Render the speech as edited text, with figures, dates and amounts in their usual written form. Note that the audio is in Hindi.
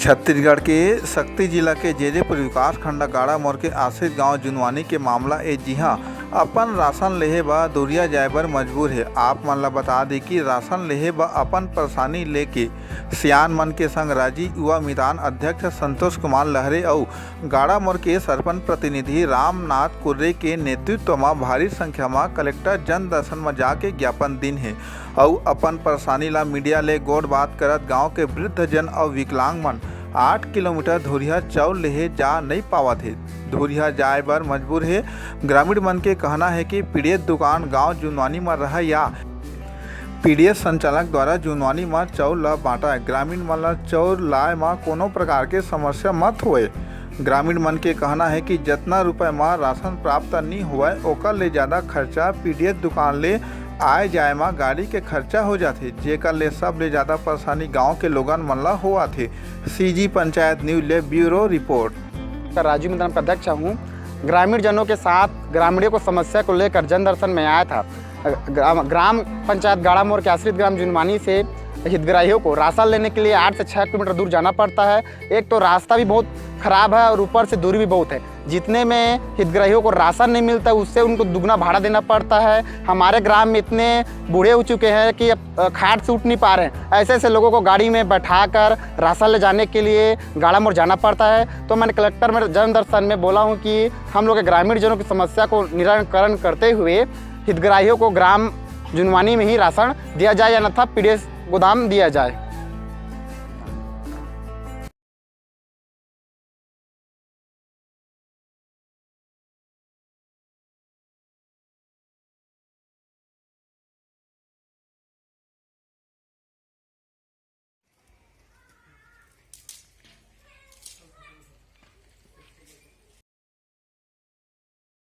छत्तीसगढ़ के सक्ती जिला के जेजेपुर विकास खंड गाड़ा मोड़ के आश्रित गांव जुनवानी के मामला ए जिहां अपन राशन लेहे ब दुरिया जाए बर मजबूर है। आप मन ला बता दी कि राशन लेहे ब अपन परेशानी लेके सियान मन के संग राजी युवा मितान अध्यक्ष संतोष कुमार लहरे और गाड़ा मोड़ के सरपंच प्रतिनिधि रामनाथ कुर्रे के नेतृत्व में भारी संख्या में कलेक्टर जन दर्शन में जाके ज्ञापन दिन है और अपन परेशानी ला मीडिया ले गोड़ बात करत गांव के वृद्ध जन और विकलांग मन 8 किलोमीटर धुरिया चाउर लेहे जा नहीं पावत है। धुरिया जाए बर मजबूर है। ग्रामीण मन के कहना है कि पीड़ित दुकान गांव जुनवानी में रह या पीडीएस संचालक द्वारा जुनवानी में चाउर ला बांटा है। ग्रामीण मन ला चाउर लाए में कोनो प्रकार के समस्या मत होए। ग्रामीण मन के कहना है कि जितना रुपये में राशन प्राप्त नहीं हुआ ओकर ले ज़्यादा खर्चा पीडीएस दुकान ले आए जाए में गाड़ी के खर्चा हो जाते, जेकर ले सब ले ज़्यादा परेशानी गांव के लोगन मन ला हुआ थे। सीजी पंचायत न्यूज ले ब्यूरो रिपोर्ट। राजू मैदान का अध्यक्ष हूँ। ग्रामीण जनों के साथ ग्रामीणों को समस्या को लेकर जन दर्शन में आया था। ग्राम पंचायत गाड़ा मोड़ के आश्रित ग्राम जुनवानी से हितग्राहियों को राशन लेने के लिए 8 से 6 किलोमीटर दूर जाना पड़ता है। एक तो रास्ता भी बहुत ख़राब है और ऊपर से दूरी भी बहुत है। जितने में हितग्राहियों को राशन नहीं मिलता उससे उनको दुगना भाड़ा देना पड़ता है। हमारे ग्राम में इतने बूढ़े हो चुके हैं कि अब खाट से उठ नहीं पा रहे हैं। ऐसे ऐसे लोगों को गाड़ी में बैठाकर राशन ले जाने के लिए गाड़ा मोड़ जाना पड़ता है। तो मैंने कलेक्टर में जन दर्शन में बोला हूँ कि हम लोग के ग्रामीण जनों की समस्या को निराकरण करते हुए हितग्राहियों को ग्राम जुनवानी में ही राशन दिया जाए या अन्यथा पीडीएस गोदाम दिया जाए।